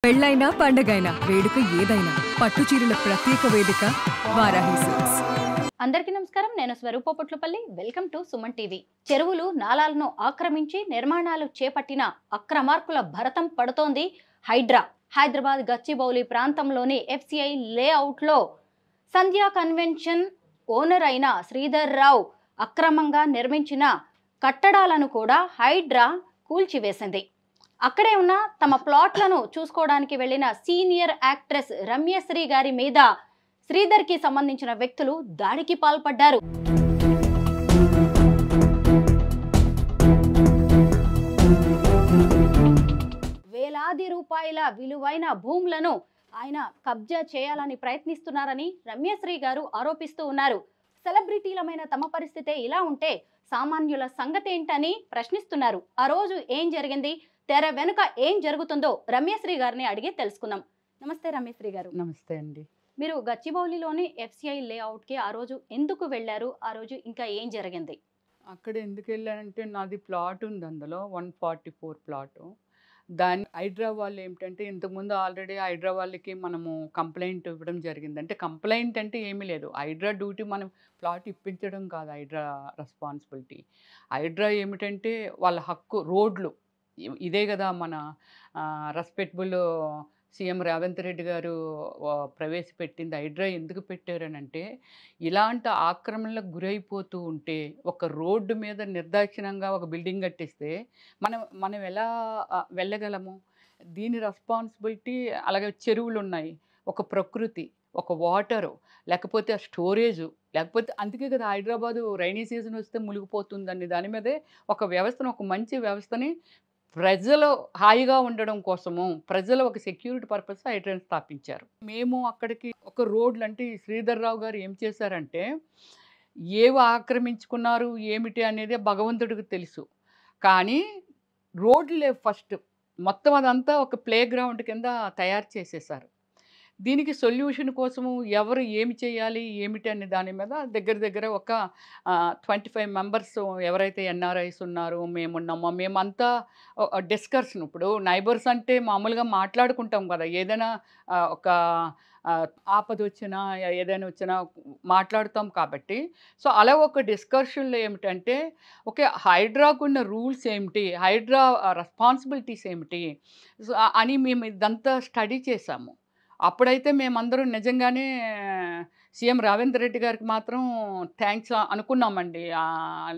పెళ్ళైనా పండగైనా వేడుక ఏదైనా పట్టు చీరల ప్రత్యేక వేదిక వారాహి సిల్క్స్. అందరికీ నమస్కారం. నేను Swarupa Potlapalli. Welcome to Suman TV. చెరువులు నాలాలను ఆక్రమించి నిర్మాణాలు చేపట్టిన అక్రమార్కుల భరతం పడుతోంది హైడ్రా. హైదరాబాద్ గచ్చిబౌలి ప్రాంతంలోని FCI లేఅవుట్లో సంధ్యా కన్వెన్షన్ ఓనర్ అయిన శ్రీధర్ రావు అక్రమంగా నిర్మించిన కట్టడాలను కూడా హైడ్రా కూల్చివేసింది. అక్కడే ఉన్న తమ ప్లాట్లను చూసుకోవడానికి వెళ్లిన సీనియర్ యాక్ట్రెస్ రమ్యశ్రీ గారి మీద శ్రీధర్కి సంబంధించిన వ్యక్తులు దాడికి పాల్పడ్డారు. వేలాది రూపాయల విలువైన భూములను ఆయన కబ్జా చేయాలని ప్రయత్నిస్తున్నారని రమ్యశ్రీ గారు ఆరోపిస్తూ ఉన్నారు. సెలబ్రిటీలమైన తమ పరిస్థితే ఇలా ఉంటే సామాన్యుల సంగతి ఏంటని ప్రశ్నిస్తున్నారు. ఆ రోజు ఏం జరిగింది, తెర వెనుక ఏం జరుగుతుందో రమ్యశ్రీ గారిని అడిగి తెలుసుకుందాం. నమస్తే రమ్యశ్రీ గారు. నమస్తే అండి. మీరు గచ్చిబౌలిలోని FCI లేఅవుట్కి ఆ రోజు ఎందుకు వెళ్ళారు? ఆ రోజు ఇంకా ఏం జరిగింది? అక్కడ ఎందుకు వెళ్ళానంటే నాది ప్లాట్ ఉంది, అందులో 144 ప్లాటు. దాని హైడ్రా వాళ్ళు ఏమిటంటే ఇంతకుముందు ఆల్రెడీ హైడ్రా వాళ్ళకి మనము కంప్లైంట్ ఇవ్వడం జరిగింది. అంటే కంప్లైంట్ అంటే ఏమీ లేదు, హైడ్రా డ్యూటీ మనం ప్లాట్ ఇప్పించడం కాదు హైడ్రా రెస్పాన్సిబిలిటీ. హైడ్రా ఏమిటంటే వాళ్ళ హక్కు రోడ్లు ఇదే కదా మన రెస్పెక్టబుల్ సీఎం రేవంత్ రెడ్డి గారు ప్రవేశపెట్టింది. హైడ్రా ఎందుకు పెట్టారనంటే ఇలాంటి ఆక్రమణలకు గురైపోతూ ఉంటే ఒక రోడ్డు మీద నిర్దాక్షిణంగా ఒక బిల్డింగ్ కట్టిస్తే మనం ఎలా వెళ్ళగలము? దీని రెస్పాన్సిబిలిటీ. అలాగే చెరువులు ఉన్నాయి, ఒక ప్రకృతి, ఒక వాటరు, లేకపోతే ఆ స్టోరేజు, లేకపోతే అందుకే కదా హైదరాబాదు రైనీ సీజన్ వస్తే మునిగిపోతుందండి. దాని మీదే ఒక వ్యవస్థను, ఒక మంచి వ్యవస్థని ప్రజలు హాయిగా ఉండడం కోసము ప్రజలు ఒక సెక్యూరిటీ పర్పస్ హైడ్రాని స్థాపించారు. మేము అక్కడికి ఒక రోడ్లు అంటే శ్రీధర్ రావు గారు ఏం చేశారంటే ఏవి ఆక్రమించుకున్నారు ఏమిటి అనేది భగవంతుడికి తెలుసు. కానీ రోడ్లు లేవు. ఫస్ట్ మొత్తం అదంతా ఒక ప్లే గ్రౌండ్ కింద తయారు చేసేసారు. దీనికి సొల్యూషన్ కోసము ఎవరు ఏమి చేయాలి ఏమిటి అనే దాని మీద దగ్గర ఒక 25 మెంబర్స్ ఎవరైతే NRIs ఉన్నారో మేమున్నామో మేమంతా డిస్కషన్. ఇప్పుడు నైబర్స్ అంటే మామూలుగా మాట్లాడుకుంటాం కదా, ఏదైనా ఒక ఆపద వచ్చినా ఏదైనా వచ్చినా మాట్లాడుతాం కాబట్టి. సో అలా ఒక డిస్కషన్లో ఏమిటంటే ఓకే హైడ్రాకు ఉన్న రూల్స్ ఏమిటి, హైడ్రా రెస్పాన్సిబిలిటీస్ ఏమిటి అని మేము ఇదంతా స్టడీ చేసాము. అప్పుడైతే మేమందరం నిజంగానే సీఎం రేవంత్ రెడ్డి గారికి మాత్రం థ్యాంక్స్ అనుకున్నామండి,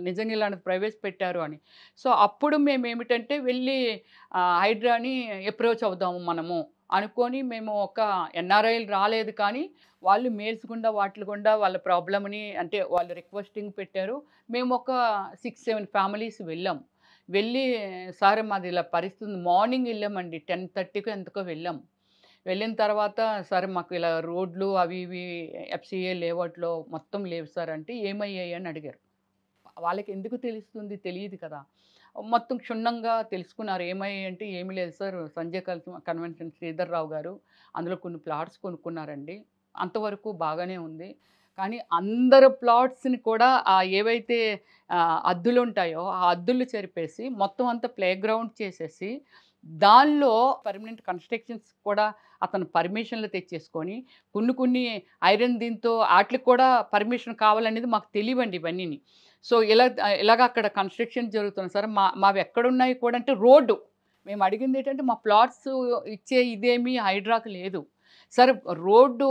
నిజంగా ఇలాంటి ప్రవేశపెట్టారు అని. సో అప్పుడు మేము ఏమిటంటే వెళ్ళి హైడ్రాని అప్రోచ్ అవుదాము మనము అనుకొని మేము ఒక NRIలు రాలేదు, కానీ వాళ్ళు మెయిల్స్ గుండా వాటి గుండా వాళ్ళ ప్రాబ్లమ్ని అంటే వాళ్ళు రిక్వెస్టింగ్ పెట్టారు. మేము ఒక 6-7 ఫ్యామిలీస్ వెళ్ళాం. వెళ్ళి సార్ మాది ఇలా పరిస్థితి మార్నింగ్ వెళ్ళామండి, 10:30కి ఎంతకో వెళ్ళాం. వెళ్ళిన తర్వాత సార్ మాకు ఇలా రోడ్లు అవి ఇవి FCI లేఅవుట్లో మొత్తం లేవు సార్ అంటే ఏమయ్యాయి అని అడిగారు. వాళ్ళకి ఎందుకు తెలుస్తుంది, తెలియదు కదా. మొత్తం క్షుణ్ణంగా తెలుసుకున్నారు. ఏమయ్యాయి అంటే ఏమీ లేదు సార్, సంజయ్ కన్వెన్షన్ శ్రీధర్ రావు గారు అందులో కొన్ని ప్లాట్స్ కొనుక్కున్నారండి, అంతవరకు బాగానే ఉంది. కానీ అందరు ప్లాట్స్ని కూడా ఏవైతే అద్దులు ఉంటాయో ఆ అద్దులు చెరిపేసి మొత్తం అంతా ప్లే గ్రౌండ్ చేసేసి దానిలో పర్మనెంట్ కన్స్ట్రక్షన్స్ కూడా అతను పర్మిషన్లు తెచ్చేసుకొని కొన్ని ఐరన్ దీంతో వాటికి కూడా పర్మిషన్ కావాలనేది మాకు తెలియవండి ఇవన్నీని. సో ఇలాగ అక్కడ కన్స్ట్రక్షన్ జరుగుతుంది సార్. మావి ఎక్కడున్నాయి కూడా అంటే రోడ్డు మేము అడిగింది ఏంటంటే మా ప్లాట్స్ ఇచ్చే ఇదేమీ హైడ్రాకు లేదు సార్. రోడ్డు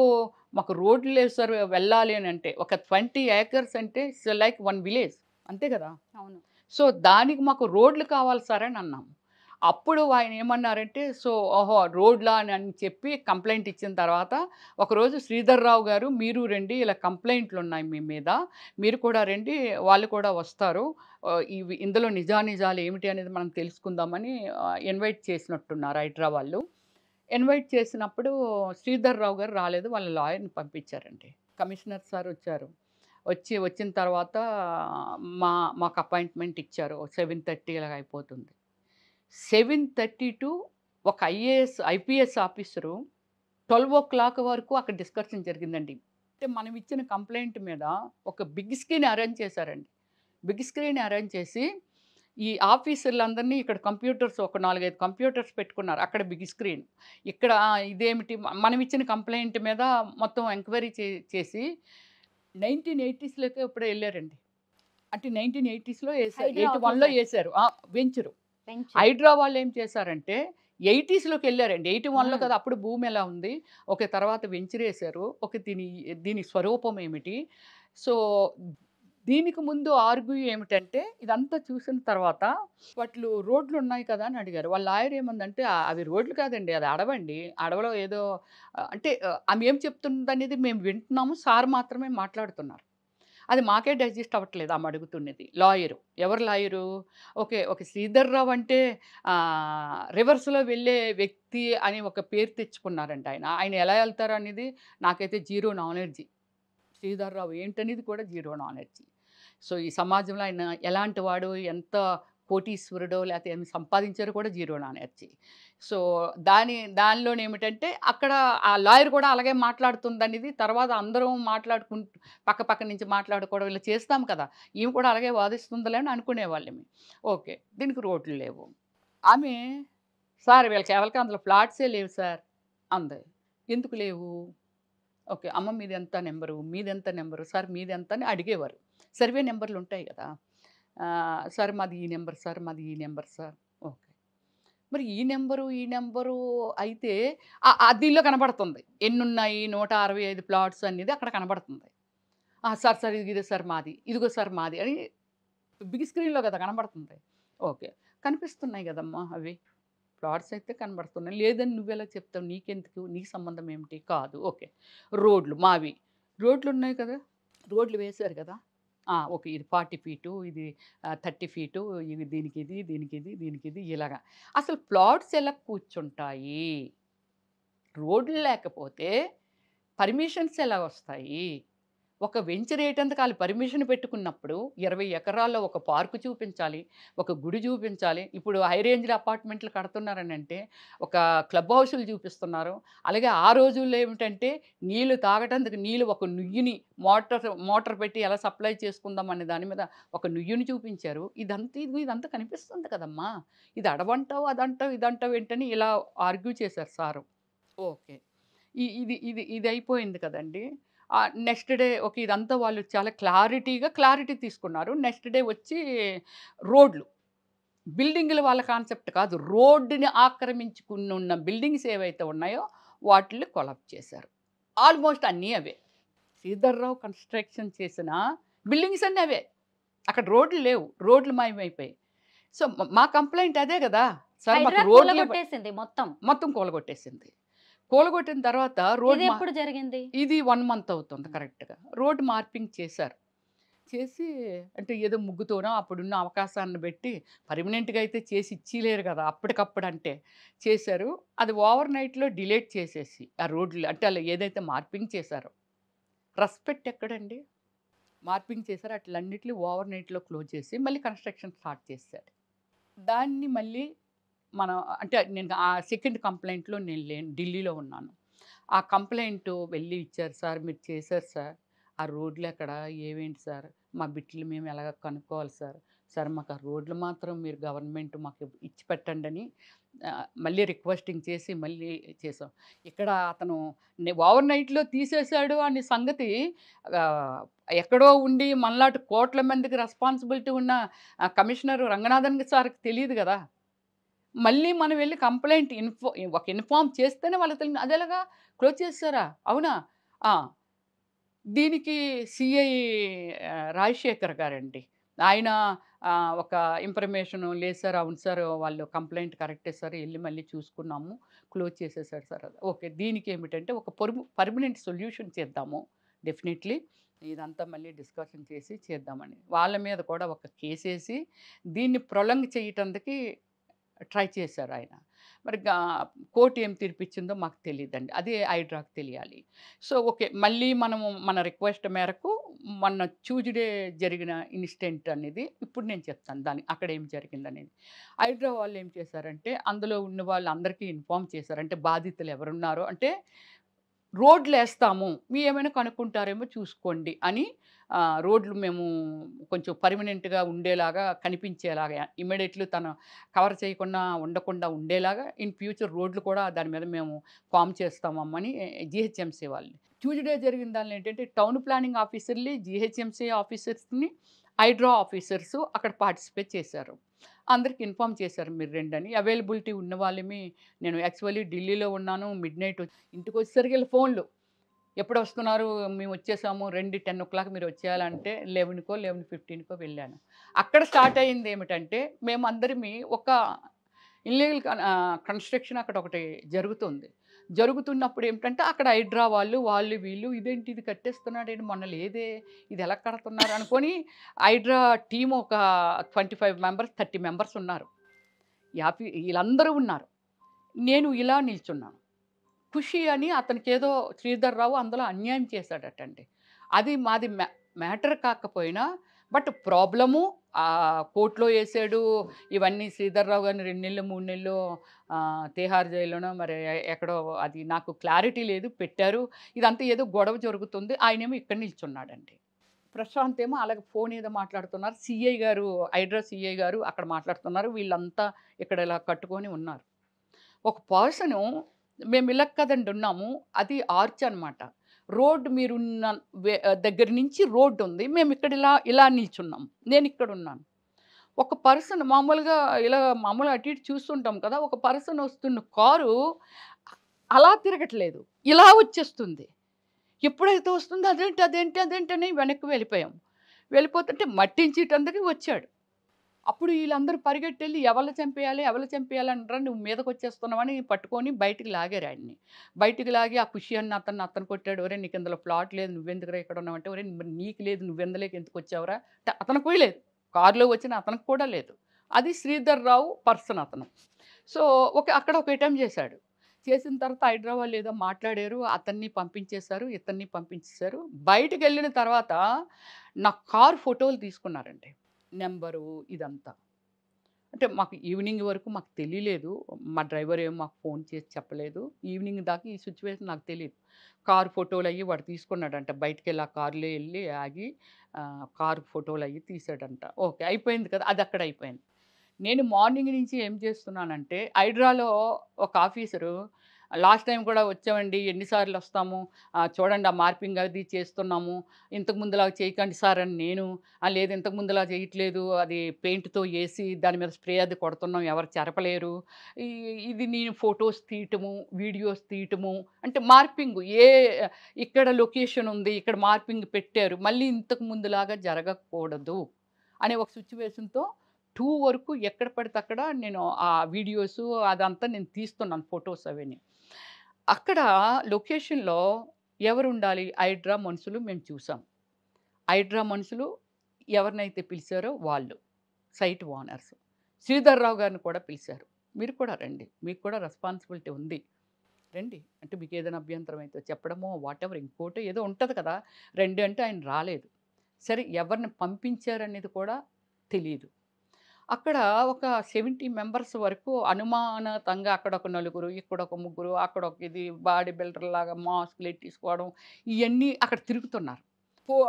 మాకు రోడ్లు లేవు సార్ వెళ్ళాలి అని అంటే. ఒక 20 acres అంటే ఇట్స్ లైక్ 1 village అంతే కదా. అవును. సో దానికి మాకు రోడ్లు కావాలి సార్ అని అన్నాము. అప్పుడు ఆయన ఏమన్నారంటే సో ఓహో రోడ్లా అని చెప్పి కంప్లైంట్ ఇచ్చిన తర్వాత ఒకరోజు శ్రీధర్ రావు గారు మీరు రండి, ఇలా కంప్లైంట్లు ఉన్నాయి మీ మీద, మీరు కూడా రండి, వాళ్ళు కూడా వస్తారు, ఇందులో నిజాలు ఏమిటి అనేది మనం తెలుసుకుందామని ఇన్వైట్ చేసినట్టున్నారు హైడ్రా వాళ్ళు. ఇన్వైట్ చేసినప్పుడు శ్రీధర్ రావు గారు రాలేదు, వాళ్ళ లాయర్ని పంపించారండి. కమిషనర్ సార్ వచ్చారు. వచ్చిన తర్వాత మాకు అపాయింట్మెంట్ ఇచ్చారు. 7:30 ఇలాగ అయిపోతుంది. 7:30 టు ఒక IPS ఆఫీసరు 12 o'clock వరకు అక్కడ డిస్కషన్ జరిగిందండి. అంటే మనం ఇచ్చిన కంప్లైంట్ మీద ఒక బిగ్ స్క్రీన్ అరేంజ్ చేశారండి. బిగ్ స్క్రీన్ అరేంజ్ చేసి ఈ ఆఫీసర్లందరినీ ఇక్కడ కంప్యూటర్స్ ఒక 4, 5 కంప్యూటర్స్ పెట్టుకున్నారు. అక్కడ బిగ్ స్క్రీన్. ఇక్కడ ఇదేమిటి మనం ఇచ్చిన కంప్లెయింట్ మీద మొత్తం ఎంక్వైరీ చేసి 1980స్‌లోకి ఎప్పుడో ఎళ్లారండి. అంటే 1980స్‌లో ఏసారు. హైడ్రా 81లో ఆఫీసర్. ఏసారు. వెంచరు. పెంచు. హైడ్రా వాళ్ళు ఏం చేశారంటే 80స్‌లోకి ఎళ్లారండి. 81లో మ్మ్. కదా అప్పుడు భూమి ఎలా ఉంది. ఓకే. తర్వాత వెంచరేశారు. ఓకే. దీని స్వరూపం ఏమిటి? సో, దీనికి ముందు ఆర్గ్యూ ఏమిటంటే ఇదంతా చూసిన తర్వాత వాటిలో రోడ్లున్నాయి కదా అని అడిగారు. వాళ్ళ లాయర్ ఏమందంటే అవి రోడ్లు కాదండి. అది అడవండి. అడవిలో ఏదో అంటే ఆమె ఏం చెప్తుందనేది మేము వింటున్నాము. సార్ మాత్రమే మాట్లాడుతున్నారు. అది మాకే డైజెస్ట్ అవ్వట్లేదు ఆమె అడుగుతున్నది. లాయరు. ఎవరు లాయరు? ఓకే. ఓకే. శ్రీధర్ రావు అంటే రివర్స్‌లో వెళ్ళే వ్యక్తి అని ఒక పేరు తెచ్చుకున్నారంట ఆయన. ఆయన ఎలా ఎళ్తారు అనేది నాకైతే జీరో నాలెడ్జి. శ్రీధర్ రావు ఏంటనేది కూడా జీరో నాలెడ్జి. సో, ఈ సమాజంలో ఆయన ఎలాంటి వాడు, ఎంత కోటీశ్వరుడో లేతే ఎన్ని సంపాదించారో కూడా జీరో నాలెడ్జి. సో, దానిలోనేమిటంటే అక్కడ ఆ లాయర్ కూడా అలాగే మాట్లాడుతుందనేది తర్వాత అందరం మాట్లాడుకుంటూ పక్క నుంచి మాట్లాడుకోవడం ఇలా చేస్తాం కదా! ఈమె కూడా అలాగే వాదిస్తుందిలే అని అనుకునేవాళ్ళమి. ఓకే. దీనికి రోడ్లు లేవు. ఆమె సార్ వీళ్ళకి ఎవరికీ అందులో ఫ్లాట్సే లేవు సార్ అంది. ఎందుకు లేవు? ఓకే. అమ్మ మీదెంత నెంబరు? మీదెంత నెంబరు? సార్ మీదెంత అని అడిగేవారు. సర్వే నెంబర్‌లుంటాయి గదా! సార్ మాది ఈ నెంబర్ సార్, మాది ఈ నెంబర్ సార్. ఓకే. మరి ఈ నెంబరు అయితే దీనిలో కనబడుతుంది. ఎన్నున్నాయి 165 ప్లాట్స్ అనేది అక్కడ కనబడుతుంది. సార్ సార్ ఇదే సార్ మాది. ఇదిగో సార్ మాది అని బిగ్ స్క్రీన్‌లో కదా కనబడుతుంది. ఓకే. కనిపిస్తున్నాయి గదమ్మా అవి. ప్లాట్స్ అయితే కనబడుతున్నాయి. లేదని నువ్వెలా చెప్తావు? నీకెందుకు? నీకు సంబంధం ఏమిటి? కాదు. ఓకే. రోడ్లు మావి. రోడ్లున్నాయి కదా! రోడ్లు వేశారు కదా! ఓకే. ఇది 40 ఫీటు, ఇది 30 ఫీటు, ఇది దీనికిది, దీనికిది, దీనికిది ఇలాగా. అసలు ప్లాట్స్ ఎలా కూర్చుంటాయి? రోడ్లు లేకపోతే పర్మిషన్స్ ఎలా వస్తాయి? ఒక వెంచర్ ఏయటానికి ఆళ్ళు పర్మిషన్ పెట్టుకున్నప్పుడు 20 ఎకరాల్లో ఒక పార్కు చూపించాలి. ఒక గుడి చూపించాలి. ఇప్పుడు హై రేంజ్‌లో అపార్ట్మెంట్లు కడుతున్నారనంటే ఒక క్లబ్ హౌసులు చూపిస్తున్నారు. అలాగే ఆ రోజుల్లో ఏమిటంటే నీళ్లు తాగటానికి నీళ్లు ఒక నుయ్యిని మోటార్ పెట్టి ఎలా సప్లై చేసుకుందాం అనే దాని మీద ఒక నుయ్యిని చూపించారు. ఇదంతా కనిపిస్తుంది కదమ్మా! ఇది అడవంటావు, అదంటావు, ఇదంటావు ఏంటని ఇలా ఆర్గ్యూ చేశారు సారు. ఓకే. ఇది అయిపోయింది కదండీ! Next day okay. ఇదంతా వాళ్ళు చాలా క్లారిటీ తీసుకున్నారు. నెక్స్ట్ డే వచ్చి రోడ్లు. బిల్డింగులు వాళ్ళ కాన్సెప్ట్ కాదు. రోడ్డుని ఆక్రమించుకునున్న బిల్డింగ్స్ ఏవైతే ఉన్నాయో వాటిల్ని కొలాప్స్ చేశారు. ఆల్మోస్ట్ అన్నీ అవే. శ్రీధర్‌రావు కన్‌స్ట్రక్షన్ చేసిన బిల్డింగ్స్ అన్నీ అవే. అక్కడ రోడ్లు లేవు. రోడ్లు మాయమైపోయాయి. సో, మా కంప్లెయింట్ అదే గదా! సార్ మాకు హైడ్రా రోడ్లే కూలగొట్టేసింది మొత్తం. మొత్తం కూలగొట్టేసింది. కూలగొట్టిన తర్వాత రోడ్ ఇది ఎప్పుడు జరిగింది? ఇది 1 మంత్ అవుతుంది కరెక్ట్‌గా. రోడ్ మార్పింగ్ చేశారు. చేసి అంటే ఏదో ముగ్గుతోనో అప్పుడున్న అవకాశాన్ని బట్టి పర్మనెంట్‌గా అయితే చేసి ఇచ్చిలేరు కదా! అప్పటికప్పుడు అంటే చేశారు. అది ఓవర్ నైట్‌లో డిలీట్ చేసేసి ఆ రోడ్లు అంటే ఆళ్ళు ఏదైతే మార్పింగ్ చేశారో రెస్పెక్ట్ ఎక్కడండి? మార్పింగ్ చేశారు. అట్లన్నిటిని ఓవర్ నైట్‌లో క్లోజ్ చేసి మళ్ళీ కన్‌స్ట్రక్షన్ స్టార్ట్ చేశారు. దాన్ని మళ్ళీ మనం అంటే నేను ఆ సెకండ్ కంప్లెయింట్‌లో నేను లేను. ఢిల్లీలో ఉన్నాను. ఆ కంప్లెయింట్ వెళ్ళి ఇచ్చారు సార్. మీరు చేశారు సార్. ఆ రోడ్లు ఎక్కడ? ఏవేంటి సార్? మా బిట్లు మేము ఎలాగ కనుక్కోవాలి సార్? సార్ మాకు ఆ రోడ్లు మాత్రం మీరు గవర్నమెంట్ మాకు ఇచ్చి పెట్టండని మళ్ళీ రిక్వెస్టింగ్ చేసి మళ్ళీ చేసాం. ఇక్కడ అతను ఓవర్ నైట్‌లో తీసేశాడు అనే సంగతి ఆహ్, ఎక్కడో ఉండి మనలాంటి కోట్ల మందికి రెస్పాన్సిబిలిటీ ఉన్న కమిషనర్ రంగనాథన్ సార్‌కి తెలీదు గదా! మళ్ళీ మనం వెళ్లి కంప్లెయింట్ ఇన్ఫార్మ్ చేస్తేనే వాళ్ళకి తెలియదు. అదెలాగా క్లోజ్ చేసేసారా? అవునా? ఆ! దీనికి సీఐ రాజశేఖర్ గారండి. ఆయన ఒక ఇన్ఫర్మేషన్ లేదు సార్. అవును సార్. వాళ్ళు కంప్లెయింట్ కరెక్టే సార్. ఎళ్లి మళ్ళీ చూసుకున్నాము. క్లోజ్ చేసేసారు సార్. ఓకే. దీనికేమిటంటే ఒక పర్మనెంట్ సొల్యూషన్ చేద్దాము. డెఫినెట్‌లీ. ఇదంతా మళ్ళీ డిస్కషన్ చేసి చేద్దామని. వాళ్ళ మీద కూడా ఒక కేసేసి దీన్ని ప్రొలాంగ్ చేయటానికి ట్రై చేశారు ఆయన. మరి కోర్ట్ ఏం తీర్పిచ్చిందో మాకు తెలీదండి. అది హైడ్రాకి తెలియాలి. So, okay. మళ్ళీ మనము మన రిక్వెస్ట్ మేరకు మొన్న ట్యూస్‌డే జరిగిన ఇన్సిడెంట్ అనేది ఇప్పుడు నేను చెప్తాను. అక్కడ ఏం జరిగిందనేది. హైడ్రా వాళ్ళు ఏం చేశారంటే అందులో ఉన్న వాళ్ళందరికీ ఇన్ఫార్మ్ చేశారు. అంటే బాధితులు ఎవరున్నారో అంటే రోడ్లు వేస్తాము, మీ ఏమైనా కనుక్కుంటారేమో చూసుకోండి అని రోడ్లు మేము కొంచెం పర్మనెంట్గా ఉండేలాగా కనిపించేలాగా ఇమ్మీడియట్లీ తను కవర్ చేయకుండా ఉండకుండా ఉండేలాగా ఇన్ ఫ్యూచర్ రోడ్లు కూడా దాని మీద మేము ఫామ్ చేస్తామమ్మని జిహెచ్ఎంసీ వాళ్ళు. ట్యూస్డే జరిగిన దానిలో ఏంటంటే టౌన్ ప్లానింగ్ ఆఫీసర్ని, జిహెచ్ఎంసీ ఆఫీసర్స్ని, హైడ్రా ఆఫీసర్స్ అక్కడ పార్టిసిపేట్ చేశారు. అందరికి ఇన్ఫామ్ చేశారు మీరు రండని. అవైలబిలిటీ ఉన్న వాళ్ళమి. నేను యాక్చువల్లీ ఢిల్లీలో ఉన్నాను. మిడ్‌నైట్ ఇంటికి వచ్చేసరికి వీళ్ళ ఫోన్లు. ఎప్పుడు వస్తున్నారు? మేము వచ్చేసాము. రండి 10:00 మీరు వచ్చేయాలంటే 11కో, 11:15కో వెళ్ళాను. అక్కడ స్టార్ట్ అయింది ఏమిటంటే మేమందరిమి ఒక ఇల్లీగల్ కన్‌స్ట్రక్షన్ అక్కడ ఒకటి జరుగుతుంది. జరుగుతున్నప్పుడు ఏమిటంటే అక్కడ హైడ్రా వాళ్ళు వీళ్ళు ఇదేంటి ఇది కట్టేస్తున్నాడేంటి మొన్న లేదే, ఇది ఎలా కడుతున్నారు అనుకోని హైడ్రా టీమ్ ఒక 25 మెంబర్స్, 30 మెంబర్స్ ఉన్నారు. వీళ్ళందరూ ఉన్నారు. నేను ఇలా నిల్చున్నాను. ఖుషి అని అతనికేదో శ్రీధర్ రావు అందులో అన్యాయం చేశాడటండి. అది మాది మ్యాటర్ కాకపోయినా బట్ ప్రాబ్లము కోర్టులో వేసాడు. ఇవన్నీ శ్రీధర్ రావు గారిని 2 నెలలు 3 నెలలు తిహార్ జైల్లోనో మరి ఎక్కడో అది నాకు క్లారిటీ లేదు పెట్టారు. ఇదంతా ఏదో గొడవ జరుగుతుంది. ఆయనేమో ఇక్కడ నిల్చున్నాడండి. ప్రశాంత్ ఏమో అలాగే ఫోన్ ఏదో మాట్లాడుతున్నారు. సిఐ గారు, హైడ్రా సిఐ గారు అక్కడ మాట్లాడుతున్నారు. వీళ్ళంతా ఇక్కడ ఇలా కట్టుకొని ఉన్నారు. ఒక పర్సను మేము ఇలా కదండి ఉన్నాము. అది ఆర్చ్ అనమాట. రోడ్ మీరున్న దగ్గర నుంచి రోడ్డు ఉంది. మేము ఇక్కడ ఇలా నిల్చున్నాం. నేను ఇక్కడ ఉన్నాను. ఒక పర్సన్ మామూలుగా ఇలా మామూలుగా అటు ఇటు చూస్తుంటాం కదా. ఒక పర్సన్ వస్తున్న కారు అలా తిరగట్లేదు, ఇలా వచ్చేస్తుంది. ఎప్పుడైతే వస్తుందో అదేంటి అని వెనక్కి వెళ్ళిపోయాం. వెళ్ళిపోతుంటే మట్టించేటందుకు వచ్చాడు. అప్పుడు వీళ్ళందరూ పరిగెట్టెళ్ళి ఎవరు చంపేయాలి అంటారా, నువ్వు మీదకి వచ్చేస్తున్నావని పట్టుకొని బయటికి లాగారు ఆయన్ని. బయటికి లాగి ఆ ఖుషి అన్న అతను కొట్టాడు. ఒరే నీకు ఇందులో ప్లాట్ లేదు, నువ్వెందుకురా ఇక్కడ ఉన్నావంటే, ఒరే మరి నీకు లేదు నువ్వెందులోకి ఎందుకు వచ్చావురా అంటే అతనికి కూడా లేదు, కారులో వచ్చిన అతనికి కూడా లేదు. అది శ్రీధర్ రావు పర్సన్ అతను. సో అక్కడ ఒక అటెంప్ట్ చేశాడు. చేసిన తర్వాత హైదరాబాద్ ఏదో మాట్లాడారు, అతన్ని పంపించేశారు, ఇతన్ని పంపించేశారు. బయటికి వెళ్ళిన తర్వాత నా కారు ఫోటోలు తీసుకున్నారండి, నెంబరు ఇదంతా. అంటే మాకు ఈవినింగ్ వరకు మాకు తెలియలేదు. మా డ్రైవర్ ఏమో మాకు ఫోన్ చేసి చెప్పలేదు. ఈవినింగ్ దాకా ఈ సిచ్యువేషన్ నాకు తెలియదు. కారు ఫోటోలు అయ్యి వాడు తీసుకున్నాడంట. బయటికి వెళ్ళి ఆ కారులో వెళ్ళి ఆగి కారు ఫోటోలు అయ్యి తీసాడంట. ఓకే, అయిపోయింది కదా, అది అక్కడ అయిపోయింది. నేను మార్నింగ్ నుంచి ఏం చేస్తున్నానంటే హైడ్రాలో ఒక ఆఫీసరు లాస్ట్ టైం కూడా వచ్చామండి, ఎన్నిసార్లు వస్తాము, చూడండి ఆ మార్పింగ్ అది చేస్తున్నాము, ఇంతకు ముందులాగా చేయకండి సార్ అని నేను, లేదు ఇంతకు ముందులా చేయట్లేదు, అది పెయింట్తో వేసి దాని మీద స్ప్రే అది కొడుతున్నాం, ఎవరు చెరపలేరు, ఇది నేను ఫొటోస్ తీయటము, వీడియోస్ తీయటము, అంటే మార్పింగ్ ఇక్కడ లొకేషన్ ఉంది, ఇక్కడ మార్పింగ్ పెట్టారు, మళ్ళీ ఇంతకు ముందులాగా జరగకూడదు అనే ఒక సిచ్యువేషన్తో 2 వరకు ఎక్కడ పడితే అక్కడ నేను ఆ వీడియోసు అదంతా నేను తీస్తున్నాను, ఫొటోస్ అవన్నీ. అక్కడ లొకేషన్‌లో ఎవరుండాలి? హైడ్రా మనుషులు మేము చూసాం. హైడ్రా మనుషులు ఎవరినైతే పిలిచారో వాళ్ళు సైట్ ఓనర్స్. శ్రీధర్ రావు గారిని కూడా పిలిచారు. మీరు కూడా రండి, మీకు కూడా రెస్పాన్సిబిలిటీ ఉంది, రండి అంటే మీకు ఏదైనా అభ్యంతరం అయితే చెప్పడమో వాటెవర్ ఇంకోటో ఏదో ఉంటుంది కదా, రండి అంటే ఆయన రాలేదు. సరే ఎవరిని పంపించారనేది కూడా తెలీదు. అక్కడ ఒక 70 మెంబర్స్ వరకు అనుమానాతంగా అక్కడ ఒక నలుగురు, ఇక్కడ ఒక ముగ్గురు, అక్కడ ఒక ఇది బాడీ బిల్డర్‌లాగా మాస్క్‌లు ఎట్టేసుకోవడం, ఇయన్నీ అక్కడ తిరుగుతున్నారు.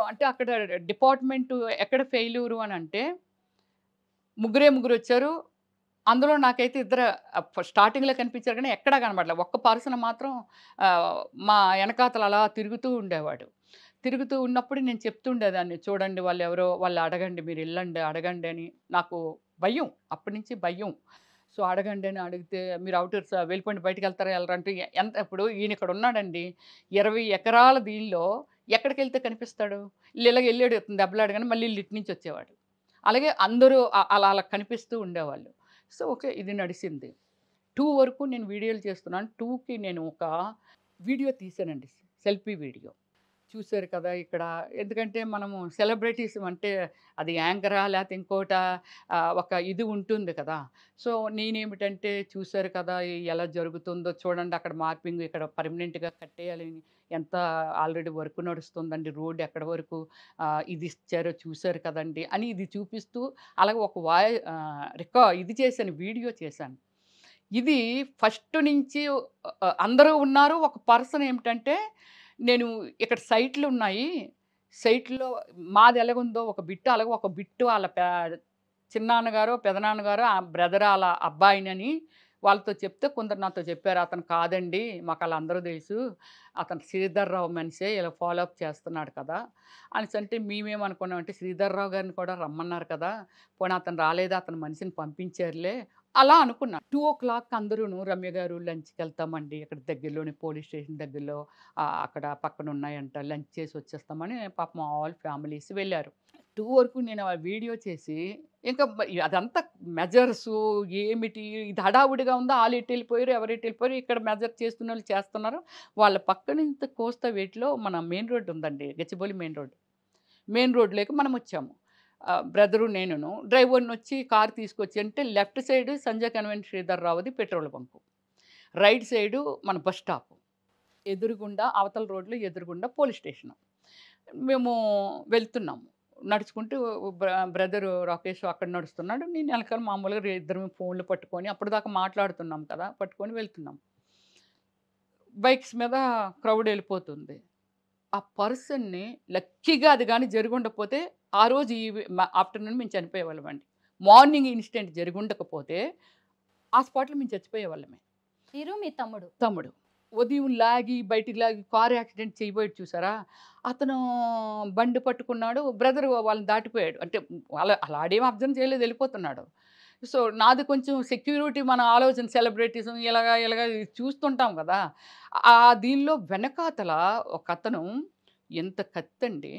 అంటే అక్కడ డిపార్ట్‌మెంటు ఎక్కడ ఫెయిల్యూరు అనంటే ముగ్గురు వచ్చారు. అందులో నాకైతే ఇద్దరు స్టార్టింగ్‌లో కనిపించారు కానీ ఎక్కడా కనపడలే. ఒక్క పర్సన్ మాత్రం మా ఎనకాతల అలా తిరుగుతూ ఉండేవాడు. తిరుగుతూ ఉన్నప్పుడు నేను చెప్తుండేదాన్ని, చూడండి వాళ్ళెవరో, వాళ్ళు అడగండి, మీరు ఎళ్ళండి అడగండి అని. నాకు భయం, అప్పటి నుంచి భయం. సో అడగండి అని అడిగితే మీరు అవుటర్స్ వెళ్ళిపోండి, బయటికెళ్తారా ఎళ్ళరా అంటే ఇప్పుడు ఈయన ఇక్కడ ఉన్నాడండి, 20 ఎకరాల దీనిలో ఎక్కడికెళ్తే కనిపిస్తాడు? ఇలాగ వెళ్ళాడు దెబ్బలాడు కానీ మళ్ళీ ఇటు నుంచి వచ్చేవాడు. అలాగే అందరూ అలా కనిపిస్తూ ఉండేవాళ్ళు. సో ఓకే, ఇది నడిసింది. 2 వరకు నేను వీడియోలు చేస్తున్నాను. 2కి నేను ఒక వీడియో తీశానండి, సెల్ఫీ వీడియో. చూసారు కదా ఇక్కడ, ఎందుకంటే మనము సెలబ్రిటీస్ అంటే అది యాంకరా లేకపోతే ఇంకోట ఒక ఇది ఉంటుంది కదా. సో నేనేమిటంటే చూసారు కదా ఎలా జరుగుతుందో చూడండి, అక్కడ మార్పింగ్ ఇక్కడ పర్మనెంట్గా కట్టేయాలని ఎంత ఆల్రెడీ వర్క్ నడుస్తుందండి, రోడ్ ఎక్కడ వరకు ఇది ఇచ్చారో చూసారు కదండి అని ఇది చూపిస్తూ అలాగే ఒక ఇది చేశాను, వీడియో చేశాను. ఇది ఫస్ట్ నుంచి అందరూ ఉన్నారు. ఒక పర్సన్ ఏమిటంటే, నేను ఇక్కడ సైట్లు ఉన్నాయి. సైట్‌లో మాది ఎలాగుందో ఒక బిట్ అలాగే ఒక బిట్టు ఆళ్ళ చిన్నాన్నగారో, పెదనాన్నగారో ఆ బ్రదర్ ఆళ్ళ అబ్బాయినని వాళ్ళతో చెప్తే కొందరు నాతో చెప్పారు. అతను కాదండి. మాకాళ్ళందరూ తెలుసు. అతను శ్రీధర్‌రావు మనిషే ఇలా ఫాలో అప్ చేస్తున్నాడు కదా! అనేసంటే మేమేమనుకున్నామంటే శ్రీధర్‌రావు గారిని కూడా రమ్మన్నారు కదా! పోనీ అతను రాలేదా? అతని మనిషిని పంపించారులే అలా అనుకున్నా. 2:00 అందరూను రమ్య గారు లంచ్‌కెళ్తామండి. ఇక్కడ దగ్గరలోనే పోలీస్ స్టేషన్ దగ్గరలో అక్కడ పక్కన ఉన్నాయంట. లంచ్ చేసి వచ్చేస్తామని పాపం ఆల్ ఫ్యామిలీస్ వెళ్లారు. 2 వరకు నేను ఆ వీడియో చేసి ఇంకా అదంతా మెజర్సు ఏమిటి ఇది హడావుడిగా ఉందా? ఆళ్ళు ఎటు వెళ్ళిపోయారు, ఎవరు ఎటు వెళ్ళిపోయారు. ఇక్కడ మెజర్ చేస్తున్నోళ్ళు చేస్తున్నారు. వాళ్ళ పక్కన ఇంత కోస్తా వేట్లో మన మెయిన్ రోడ్ ఉందండి. Gachibowli main road. మెయిన్ రోడ్‌లోకి మనం వచ్చాము. బ్రదరు నేనును. డ్రైవర్‌నొచ్చి కారు తీసుకొచ్చి అంటే లెఫ్ట్ సైడ్ సంజయ్ కన్వెంట్ శ్రీధర్‌రావుది పెట్రోల్ బంకు. రైట్ సైడు మన బస్ స్టాపు. ఎదురుగుండా అవతల రోడ్‌లో ఎదురుగుండా పోలీస్ స్టేషను. మేము వెళ్తున్నాము. నడుచుకుంటూ బ్రదరు రాకేష్ అక్కడ నడుస్తున్నాడు. నేను వెనకాల మామూలుగా ఇద్దరం ఫోన్‌లు పట్టుకొని అప్పటిదాకా మాట్లాడుతున్నాం కదా! పట్టుకొని వెళ్తున్నాం. బైక్స్ మీద క్రౌడ్ వెళ్ళిపోతుంది. ఆ పర్సన్‌ని లక్కీగా అది గాని జరిగుండకపోతే ఆ రోజు ఆఫ్టర్‌నూన్ మేము చనిపోయేవాళ్ళమండి. మార్నింగ్ ఇన్సిడెంట్ జరిగుండకపోతే ఆ స్పాట్‌లో మేము చచ్చిపోయేవాళ్ళమే. మీరు మీ తమ్ముడు. తమ్ముడు. ఉదయం లాగి బయటికి లాగి కారు యాక్సిడెంట్ చేయబోయాడు చూసారా? అతను బండి పట్టుకున్నాడు. బ్రదరు వాళ్ళని దాటిపోయాడు. అంటే అలా ఆడేం అబ్జర్వ్ చేయలేదు వెళ్ళిపోతున్నాడు. సో, నాది కొంచెం సెక్యూరిటీ మన ఆలోచన సెలబ్రిటీస్ ఇలాగా చూస్తుంటాం కదా! దీనిలో వెనకాతల ఒకతను ఎంత కత్తండి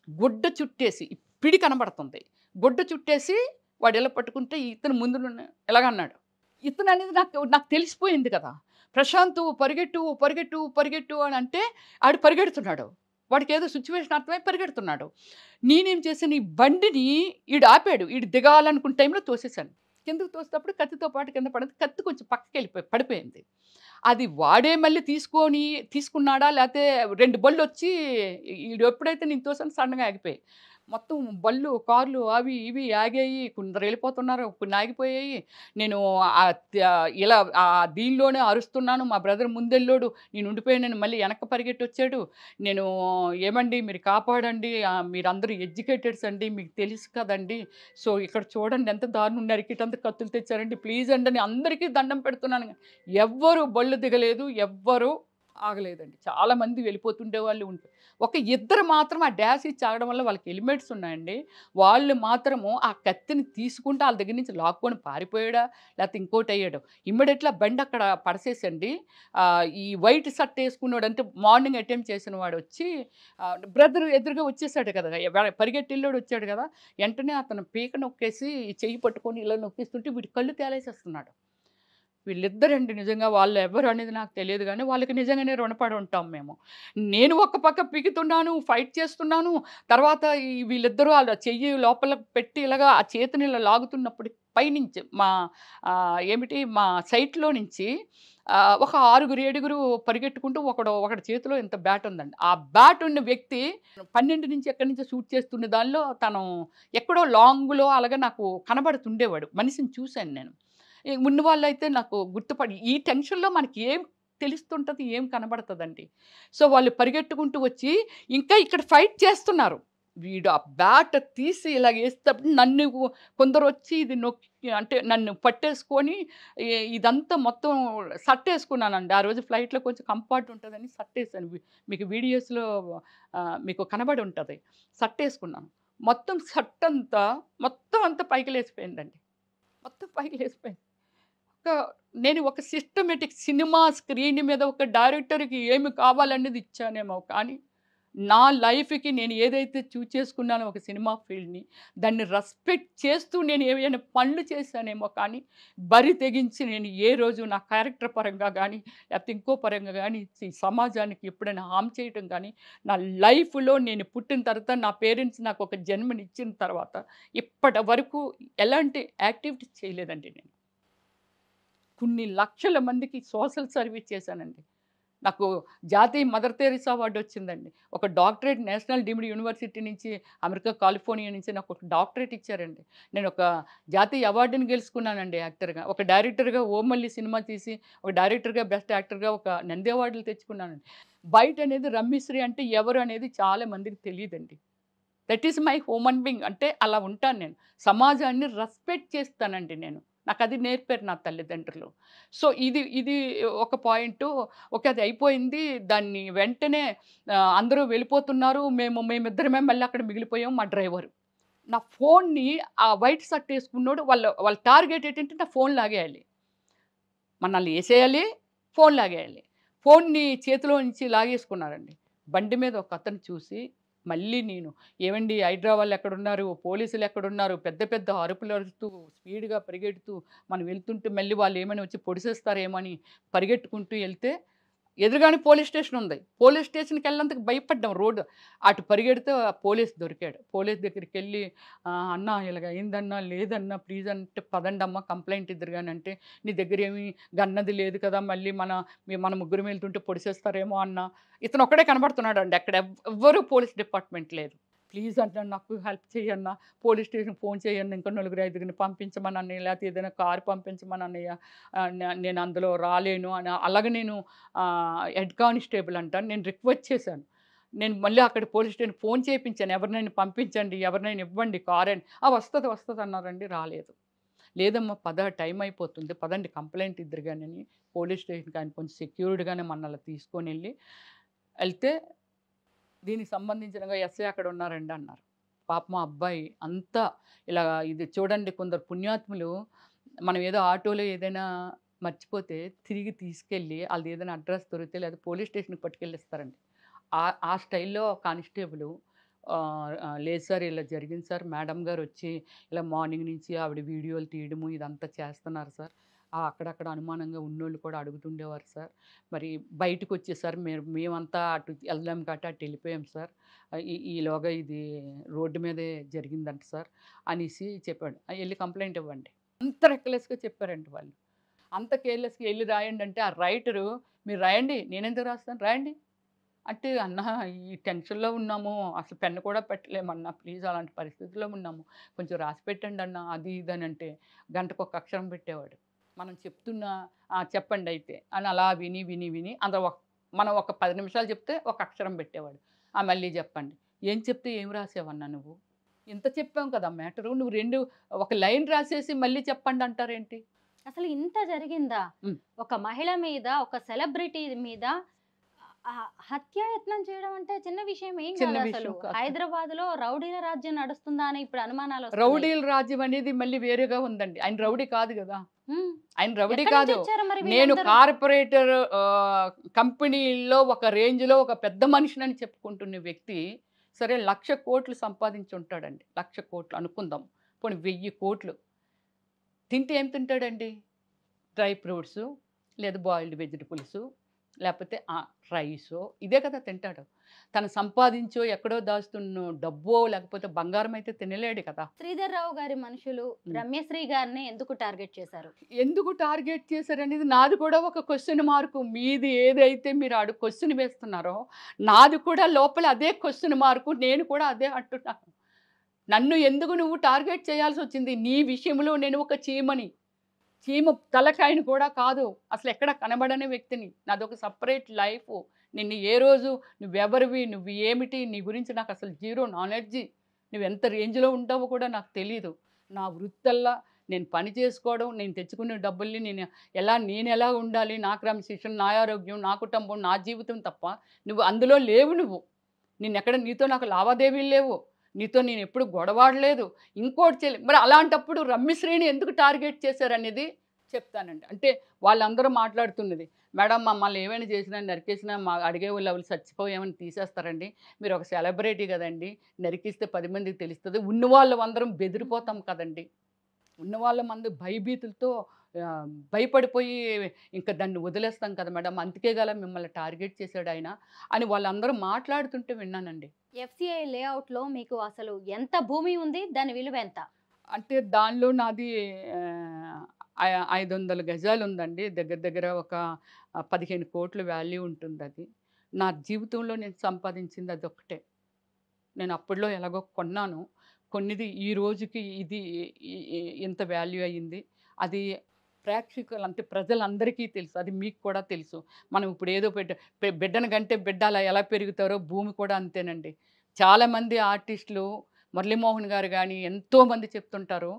గుడ్డ చుట్టేసి పిడి కనబడుతుంది. గుడ్డ చుట్టేసి వాడు ఇలా పట్టుకుంటే ఇతను ముందు ఎలాగన్నాడు. ఇతను అనేది నాకు తెలిసిపోయింది కదా! ప్రశాంతు పరిగెట్టు, పరిగెట్టు, పరిగెట్టు అని అంటే ఆడు పరిగెడుతున్నాడు. వాడికి ఏదో సిచ్యువేషన్ అర్థమై పరిగెడుతున్నాడు. నేనేం చేశాను ఈ బండిని ఈడు ఆపాడు. ఈడు దిగాలనుకున్న టైంలో తోసేసాను. కిందకు తోసేటప్పుడు కత్తితో పాటు కింద పడింది. కత్తి కొంచెం పడిపోయింది. అది వాడే మళ్ళీ తీసుకున్నాడా లేతే 2 బళ్ళొచ్చి ఈడు ఎప్పుడైతే నేను తోసానో సడెన్‌గా ఆగిపోయాయి. మొత్తం బళ్ళు, కార్లు అవి ఇవి ఆగాయి. కొందరు వెళ్ళిపోతున్నారు. కొన్ని ఆగిపోయాయి. నేను ఇలా దీనిలోనే అరుస్తున్నాను. మా బ్రదర్ ముందెళ్ళోడు. నేను ఉండిపోయానని మళ్ళీ వెనక్కి పరిగెట్టొచ్చాడు. నేను ఏమండి మీరు కాపాడండి. మీరందరూ ఎడ్యుకేటెడ్స్ అండి. మీకు తెలుసు కదండీ. సో, ఇక్కడ చూడండి ఎంత దారుణం నరికేటంత కత్తులు తెచ్చారండి. ప్లీజ్ అండి అని అందరికీ దండం పెడుతున్నాను. ఎవ్వరు బళ్ళు దిగలేదు. ఎవ్వరు ఆగలేదండి. చాలామంది వెళ్ళిపోతుండేవాళ్ళు ఒక ఇద్దరు మాత్రం ఆ డాష్ ఇచ్చి ఆగడం వల్ల వాళ్ళకి హెల్మెట్స్ ఉన్నాయండి. వాళ్ళు మాత్రము ఆ కత్తిని తీసుకుంటే ఆళ్ళ దగ్గర నుంచి లాక్కొని పారిపోయాడా? లేకపోతే ఇంకోటయ్యాడు. ఇమ్మీడియేట్‌గా బండి అక్కడ పడసేసండి. ఈ వైట్ షర్ట్ ఏసుకున్నోడు అంటే మార్నింగ్ అటెంప్ట్ చేసిన వాడొచ్చి బ్రదర్ ఎదురుగా వచ్చేసాడు కదా! పరిగెట్టెళ్ళోడు వచ్చాడు కదా! వెంటనే అతను పీక నొక్కేసి చెయ్యి పట్టుకొని ఇలా నొక్కిస్తుంటే వీడి కళ్ళు తేలేసేస్తున్నాడు. వీళ్ళిద్దరండి నిజంగా వాళ్ళు ఎవరు అనేది నాకు తెలియదు గానీ, వాళ్ళకి నిజంగానే రుణపడి ఉంటాం మేము. నేను ఒక పక్క పీకుతున్నాను, ఫైట్ చేస్తున్నాను. తర్వాత వీళ్ళిద్దరూ ఆళ్ళ చెయ్యి లోపల పెట్టి ఇలాగా ఆ చేతిని ఇలా లాగుతున్నప్పుడు పైనుంచి మా సైట్‌లో నుంచి ఒక 6, 7 పరిగెట్టుకుంటూ ఒకడి చేతిలో ఇంత బ్యాట్ ఉందండి. ఆ బ్యాట్ ఉన్న వ్యక్తి 12 నుంచి ఎక్కడి నుంచో షూట్ చేస్తున్న దానిలో తను ఎక్కడో లాంగ్‌లో అలాగా నాకు కనబడుతుండేవాడు. మనిషిని చూసాను నేను. ఉన్నవాళ్ళైతే నాకు ఈ టెన్షన్‌లో మనకి ఏం తెలుస్తుంటది, ఏం కనబడతదండి. సో, వాళ్ళు పరిగెట్టుకుంటూ వచ్చి ఇంకా ఇక్కడ ఫైట్ చేస్తున్నారు. వీడు ఆ బ్యాట్ తీసి ఇలాగేసేటప్పుడు కొందరొచ్చి ఇది నొక్కి అంటే నన్ను పట్టేసుకొని ఇదంతా మొత్తం షర్టేసుకున్నానండి. ఆ రోజు ఫ్లైట్‌లో కొంచెం కంఫర్ట్ ఉంటదని షర్టేసాను. మీకు వీడియోస్‌లో మీకు కనబడి ఉంటది. షర్టేసుకున్నాను. మొత్తం షర్ట్ అంతా మొత్తం అంతా పైకి లేచిపోయిందండి. మొత్తం పైకి లేచిపోయింది. నేను ఒక సిస్టమేటిక్ సినిమా స్క్రీన్ మీద ఒక డైరెక్టర్‌కి ఏమి కావాలనేది ఇచ్చానేమో కానీ, నా లైఫ్‌కి నేను ఏదైతే చేసుకున్నానో ఒక సినిమా ఫీల్డ్‌ని, దాన్ని రెస్పెక్ట్ చేస్తూ నేను ఏవైనా పనులు చేశానేమో కానీ, బరి తెగించి నేను ఏ రోజు నా క్యారెక్టర్ పరంగా గానీ, లేకపోతే ఇంకో పరంగా గానీ, ఈ సమాజానికి ఎప్పుడైనా హార్మ్ చేయటం గానీ, నా లైఫ్‌లో నేను పుట్టిన తర్వాత నా పేరెంట్స్ నాకు ఒక జన్మనిచ్చిన తర్వాత, ఇప్పటి వరకు ఎలాంటి యాక్టివిటీస్ చేయలేదండి నేను. కొన్ని లక్షల మందికి సోషల్ సర్వీస్ చేశానండి. నాకు జాతీయ మదర్ తెరీసా అవార్డు వచ్చిందండి. ఒక డాక్టరేట్ నేషనల్ డీమ్డ్ యూనివర్సిటీ నుంచి, అమెరికా కాలిఫోర్నియా నుంచి నాకు ఒక డాక్టరేట్ ఇచ్చారండి. నేను ఒక జాతీయ అవార్డుని గెలుచుకున్నానండి యాక్టర్‌గా. ఒక డైరెక్టర్‌గా 'ఓమల్లి' సినిమా తీసి, ఒక డైరెక్టర్‌గా, బెస్ట్ యాక్టర్‌గా ఒక నంది అవార్డులు తెచ్చుకున్నానండి. బయటనేది రమ్యశ్రీ అంటే ఎవరు అనేది చాలా మందికి తెలీదండి. That is my human being. అంటే అలా ఉంటాను నేను. సమాజాన్ని రెస్పెక్ట్ చేస్తానండి నేను. నాకది నేర్పారు నా తల్లిదండ్రులు. సో, ఇది ఇది ఒక పాయింటు. ఓకే. అది అయిపోయింది. దాన్ని వెంటనే అందరూ వెళ్ళిపోతున్నారు. మేమిద్దరమే మళ్ళీ అక్కడ మిగిలిపోయాం మా డ్రైవరు. నా ఫోన్‌ని ఆ వైట్ షర్ట్ ఏసుకున్నోడు వాళ్ళ టార్గెట్ ఏంటంటే నా ఫోన్ లాగేయాలి. మనల్ని ఏసేయాలి, ఫోన్ లాగేయాలి. ఫోన్‌ని చేతిలో నుంచి లాగేసుకున్నారండి. బండి మీద ఒకతను చూసి మళ్ళీ నేను, "ఏవండీ హైడ్రా వాళ్ళెక్కడున్నారు? పోలీసులెక్కడున్నారు?" పెద్ద పెద్ద అరుపులు అరుస్తూ, స్పీడ్‌గా పరిగెడుతూ మనం వెళ్తుంటే మళ్ళీ వాళ్ళేమైనా వచ్చి పొడిసేస్తారేమో అని పరిగెట్టుకుంటూ ఎళ్తే ఎదురుగానే పోలీస్ స్టేషన్ ఉంది. పోలీస్ స్టేషన్‌కెళ్ళినందుకు భయపడ్డాం రోడ్డు. అటు పరిగెడితే ఆ పోలీస్ దొరికాడు. పోలీస్ దగ్గరికెళ్ళి "అన్నా ఇలాగ అయిందన్నా, లేదన్నా ప్లీజ్" అంటే, "పదండమ్మా కంప్లెయింట్ ఇద్దురు గాని" అంటే, "నీ దగ్గరేమి గన్నది లేదు కదా! మళ్ళీ మన ముగ్గురం వెళ్తుంటే పొడిసేస్తారేమో" అన్నా. ఇతనొక్కడే కనబడుతున్నాడండి. అక్కడ ఎవ్వరు పోలీస్ డిపార్ట్‌మెంట్ లేదు. "ప్లీజ్ అన్నా నాకు హెల్ప్ చెయ్యన్నా. పోలీస్ స్టేషన్‌కి ఫోన్ చేయండి. ఇంకో నలుగురు, ఐదుగురిని పంపించమని అన్నయ్య. లేకపోతే ఏదైనా కారు పంపించమని అన్నయ్య. నేను అందులో రాలేను" అని అలాగే నేను హెడ్ కానిస్టేబుల్ అంట. నేను రిక్వెస్ట్ చేశాను. నేను మళ్ళీ అక్కడ పోలీస్ స్టేషన్‌కి ఫోన్ చేపించాను. ఎవరినైనా పంపించండి, ఎవరినైనా ఇవ్వండి కార్ అని. వస్తది, వస్తది అన్నారండి. రాలేదు. లేదమ్మా పద టైం అయిపోతుంది. పదండి కంప్లెయింట్ ఇద్దురు గాని అని పోలీస్ స్టేషన్‌కి ఆయన కొంచెం సెక్యూర్డ్‌గానే మనల్ని తీసుకొనెళ్ళి ఎళ్తే, దీనికి సంబంధించినగా ఎస్ఐ అక్కడ ఉన్నారండి అన్నారు. పాపం ఆ అబ్బాయి అంతా ఇలా ఇది చూడండి కొందరు పుణ్యాత్ములు మనం ఏదో ఆటోలో ఏదైనా మర్చిపోతే తిరిగి తీసుకెళ్ళి ఆళ్ళదేదైనా అడ్రెస్ దొరికితే లేదా పోలీస్ స్టేషన్‌కి పట్టుకెళ్ళిస్తారండి. ఆ స్టైల్‌లో కానిస్టేబులు లేదు సార్ ఇలా జరిగింది సార్. మేడం గారొచ్చి ఇలా మార్నింగ్ నుంచి ఆవిడ వీడియోలు తీయడము ఇదంతా చేస్తున్నారు సార్. అక్కడక్కడ అనుమానంగా ఉన్నోళ్ళు కూడా అడుగుతుండేవారు సార్. మరి బయటకొచ్చేసారు మేమంతా అటు ఎళ్ళాం కాబట్టి అటు వెళ్ళిపోయాం సార్. ఈలోగా ఇది రోడ్డు మీదే జరిగిందంట సార్ అనేసి చెప్పాడు. ఎళ్లి కంప్లెయింట్ ఇవ్వండి. అంత రెక్లెస్‌గా చెప్పారండి వాళ్ళు. అంత కేర్‌లెస్‌గా ఎళ్లి రాయండి అంటే ఆ రైటరు మీరు రాయండి. నేనెందుకు రాస్తాను రాయండి. అంటే అన్నా ఈ టెన్షన్‌లో ఉన్నాము. అసలు పెన్ కూడా పెట్టలేమన్నా. ప్లీజ్ అలాంటి పరిస్థితిలో ఉన్నాము. కొంచెం రాసి పెట్టండి అన్నా అది ఇది అని అంటే గంటకొక అక్షరం పెట్టేవాడు. మనం చెప్తున్నా చెప్పండయితే అని అలా విని, విని, విని అందులో మనం ఒక 10 నిమిషాలు చెప్తే ఒక అక్షరం పెట్టేవాడు. మళ్ళీ చెప్పండి. ఏం చెప్తే ఏం రాసావన్నా నువ్వు? ఇంత చెప్పాం కదా మ్యాటరు. నువ్వు ఒక లైన్ రాసేసి మళ్ళీ చెప్పండి అంటారేంటి? అసలు ఇంత జరిగిందా? హ్మ్. ఒక మహిళ మీద, ఒక సెలబ్రిటీ మీద హత్యాయత్నం చేయడం అంటే చిన్న విషయం ఏం చిన్న కాదసలు. విషయం కాదు. హైదరాబాద్‌లో రౌడీల రాజ్యం నడుస్తుందా అని ఇప్పుడు అనుమానాలొస్తున్నాయి. రౌడీల రాజ్యం అనేది మళ్ళీ వేరేగా ఉందండి. ఆయన రౌడీ కాదు గదా! హ్మ్. ఆయన రౌడీ ఎక్కడి నుంచి కాదు. వచ్చారు మరి నేను వీళ్ళందరూ? కార్పొరేటర్ కంపెనీల్లో ఒక రేంజ్‌లో ఒక పెద్ద మనిషినని చెప్పుకుంటున్న వ్యక్తి, సరే 1,00,00,000,00,000 సంపాదించుంటాడండి. 1,00,00,000,00,000 అనుకుందాం. పోనీ 1,000,00,00,000 తింటే ఏం తింటాడండి? డ్రై ఫ్రూట్సు, లేదా బాయిల్డ్ వెజిటబుల్సు, లేపోతే రైసో ఇదే కదా తింటాడు. తను సంపాదించో, ఎక్కడో దాస్తున్న డబ్బో, లేకపోతే బంగారం అయితే తినలేడు కదా! శ్రీధర్ రావు గారి మనుషులు రమ్యశ్రీ గారిని ఎందుకు టార్గెట్ చేశారు? ఎందుకు టార్గెట్ చేశారనేది నాది కూడా ఒక క్వెషన్ మార్కు. మీది ఏదైతే మీరు క్వెషన్ వేస్తున్నారో, నాది కూడా లోపల అదే క్వెషన్ మార్కు. నేను కూడా అదే అంటున్నాను. నన్ను ఎందుకు నువ్వు టార్గెట్ చేయాల్సొచ్చింది? నీ విషయంలో నేను ఒక చీమని. చీమ తలకాయని కూడా కాదు. అసలెక్కడ కనబడని వ్యక్తిని. నాదొక సెపరేట్ లైఫు. నిన్ను ఏ రోజు నువ్వెవరివి? నువ్వు ఏమిటి? నీ గురించి నాకసలు జీరో నాలెడ్జి. నువ్వెంత రేంజ్‌లో ఉంటావో కూడా నాకు తెలీదు. నా వృత్తల్లా నేను పని చేసుకోవడం, నేను తెచ్చుకునే డబ్బుల్ని నేనెలా ఉండాలి? నా క్రమశిక్షణ, నా ఆరోగ్యం, నా కుటుంబం, నా జీవితం తప్ప నువ్వు అందులో లేవు నువ్వు. నీతో నాకు లావాదేవీలు లేవు. నీతో నేనెప్పుడు గొడవాడలేదు. ఇంకోటి మరి అలాంటప్పుడు రమ్యశ్రీని ఎందుకు టార్గెట్ చేశారనేది చెప్తానండి. అంటే వాళ్ళందరూ మాట్లాడుతున్నది. మేడం మమ్మల్ని ఏమైనా చేసినా, నరికేసినా అడిగేవాళ్ళు ఎవరు చచ్చిపోయామని తీసేస్తారండి. మీరు ఒక సెలబ్రిటీ గదండీ! నరికిస్తే 10 మందికి తెలుస్తది. ఉన్నవాళ్ళమందరం బెదిరిపోతాం కదండీ! ఉన్నవాళ్ళమందరం భయభీతులతో భయపడిపోయి ఇంక దాన్ని వదిలేస్తాం కదా మేడం! అందుకే గల మిమ్మల్ని టార్గెట్ చేశాడాయన అని వాళ్ళందరూ మాట్లాడుతుంటే విన్నానండి. ఎఫ్‌సిఐ లేఅవుట్‌లో మీకు అసలు ఎంత భూమి ఉంది? దాని విలువ ఎంత? అంటే దానిలో నాది ఆహ్, 500 గజాలు ఉందండి. దగ్గర దగ్గర ఒక 15 కోట్ల వాల్యూ ఉంటుంది అది. నా జీవితంలో నేను సంపాదించింది అదొక్కటే. నేను అప్పట్లో ఎలాగో కొన్నాను. కొన్నిది ఈ రోజుకి ఇది ఇంత వాల్యూ అయ్యింది. అది ప్రేక్షకులు అంటే ప్రజలందరికీ తెలుసు. అది మీకు కూడా తెలుసు. మనం ఇప్పుడు ఏదో బిడ్డను కంటే బిడ్డ అలా ఎలా పెరుగుతారో భూమి కూడా అంతేనండి. చాలామంది ఆర్టిస్టులు మురళీమోహన్ గారు గానీ ఎంతోమంది చెప్తుంటారు.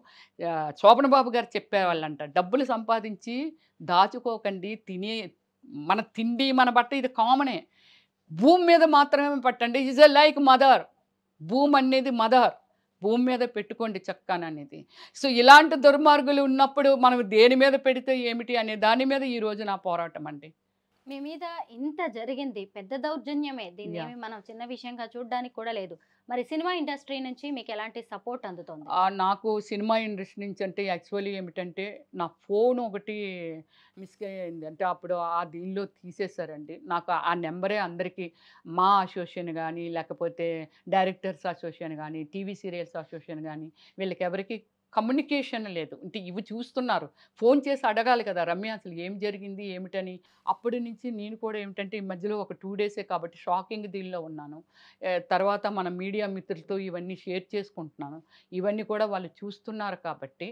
శోభన్ బాబు గారు చెప్పేవాళ్ళంట. డబ్బులు సంపాదించి దాచుకోకండి. మన తిండి, మన బట్ట ఇది కామనే. భూమి మీద మాత్రమే పట్టండి. Is a like mother. భూమి అనేది మదర్. భూమి మీద పెట్టుకోండి చక్కాననేది. సో ఇలాంటి దుర్మార్గులు ఉన్నప్పుడు మనం దేని మీద పెడితే ఏమిటి అనే దాని మీద ఈరోజు నా పోరాటం అండి. మీ మీద ఇంత జరిగింది, పెద్ద దౌర్జన్యమే. దీన్ని యాహ్! ఏమి మనం చిన్న విషయంగా చూడడానికి కూడా లేదు. మరి సినిమా ఇండస్ట్రీ నుంచి మీకు ఎలాంటి సపోర్ట్ అందుతోంది? నాకు సినిమా ఇండస్ట్రీ నుంచి అంటే యాక్చువల్లీ ఏమిటంటే నా ఫోన్ ఒకటి మిస్ అయింది. అంటే అప్పుడు ఆ దీనిలో తీసేశారండి. నాకు ఆ నెంబరే అందరికీ మా అసోసియేషన్ గానీ, లేకపోతే డైరెక్టర్స్ అసోసియేషన్ గానీ, టీవీ సీరియల్స్ అసోసియేషన్ గానీ వీళ్ళకెవరికీ కమ్యూనికేషన్ లేదు. అంటే ఇవి చూస్తున్నారు. ఫోన్ చేసి అడగాలి కదా! రమ్య అసలు ఏం జరిగింది? ఏమిటని. అప్పటి నుంచి నేను కూడా ఏమిటంటే ఈ మధ్యలో ఒక 2 డేసే కాబట్టి షాకింగ్ దీనిలో ఉన్నాను. తర్వాత మన మీడియా మిత్రులతో ఇవన్నీ షేర్ చేసుకుంటున్నాను. ఇవన్నీ కూడా వాళ్ళు చూస్తున్నారు కాబట్టి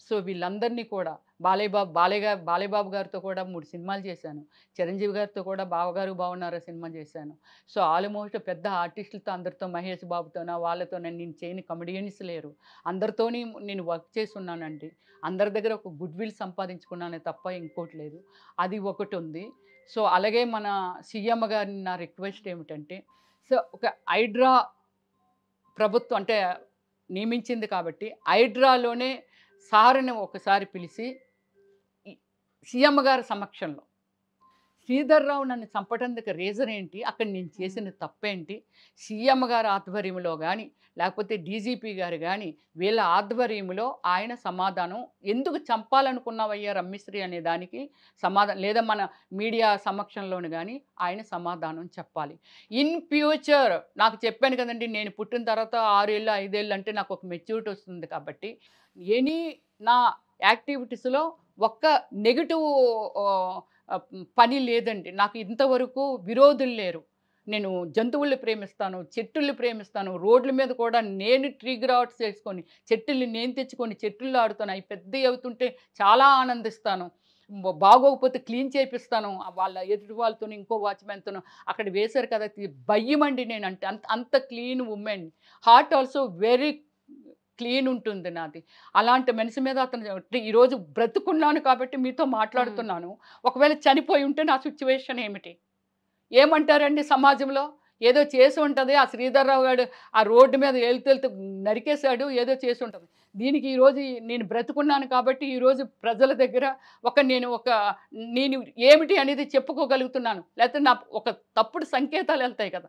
సో వీళ్ళందరినీ కూడా బాలయ్య బాబు గారితో కూడా 3 సినిమాలు చేశాను. చిరంజీవి గారితో కూడా బావగారు బావున్నారా సినిమా చేశాను. సో ఆల్మోస్ట్ పెద్ద ఆర్టిస్టులతో అందరితో మహేష్ బాబుతోనా వాళ్ళతోనే నేను చేయని కమెడియన్స్ లేరు. అందరితోని నేను వర్క్ చేసున్నానండి. అందరి దగ్గర ఒక గుడ్ విల్ సంపాదించుకున్నానే తప్ప ఇంకోటి లేదు. అది ఒకటుంది. సో అలాగే మన సీఎం గారిని నా రిక్వెస్ట్ ఏమిటంటే సో ఒక హైడ్రా ప్రభుత్వం అంటే నియమించింది కాబట్టి హైడ్రాలోనే సార్‌ని ఒకసారి పిలిచి సీఎం గారి సమక్షంలో శ్రీధర్‌రావు నన్ను చంపడానికి రీజన్ ఏంటి? అక్కడ నేను చేసిన తప్పేంటి? సీఎం గారి ఆధ్వర్యంలో గానీ, లేకపోతే డీజీపీ గారు గానీ, వీళ్ళ ఆధ్వర్యంలో ఆయన సమాధానం ఎందుకు చంపాలనుకున్నావయ్యా రమ్యశ్రీ అనే దానికి లేదా మన మీడియా సమక్షంలోను గానీ ఆయన సమాధానం చెప్పాలి. ఇన్ ఫ్యూచర్ నాకు చెప్పాను కదండీ! నేను పుట్టిన తర్వాత 6 ఏళ్ళు, 5 ఏళ్ళు అంటే నాకు ఒక మెచ్యూరిటీ వస్తుంది కాబట్టి, నా యాక్టివిటీస్‌లో ఒక్క నెగెటివ్ పని లేదండి. నాకు ఇంతవరకు విరోధులు లేరు. నేను జంతువుల్ని ప్రేమిస్తాను, చెట్టుల్ని ప్రేమిస్తాను. రోడ్ల మీద కూడా నేను ట్రీ గ్రాట్స్ చేసుకొని, చెట్టుల్ని నేను తెచ్చుకొని చెట్టుల్లో ఆడుతాను. అవి పెద్దవి అవుతుంటే చాలా ఆనందిస్తాను. బాగోకపోతే క్లీన్ చేపిస్తాను. వాళ్ళ ఎదుటి వాళ్ళతోని ఇంకో వాచ్‌మెన్‌తోనో అక్కడ వేశారు కదా! భయమండి నేనంటే. అంత clean women. Heart also very clean ఉంటుంది నాది. అలాంటి మనిషి మీద అతను ఈరోజు బ్రతుకున్నాను కాబట్టి మీతో మాట్లాడుతున్నాను. ఒకవేళ చనిపోయి ఉంటే నా సిట్యుయేషన్ ఏమిటి? ఏమంటారండి సమాజంలో? ఏదో చేసి ఉంటది. ఆ శ్రీధర్‌రావు గారు ఆ రోడ్డు మీద వెళ్తూ నరికేశాడు. ఏదో చేసి ఉంటది. దీనికి ఈరోజు నేను బ్రతుకున్నాను కాబట్టి ఈరోజు ప్రజల దగ్గర నేను ఏమిటి అనేది చెప్పుకోగలుగుతున్నాను. లేకపోతే నా ఒక తప్పుడు సంకేతాలు వెళ్తాయి కదా!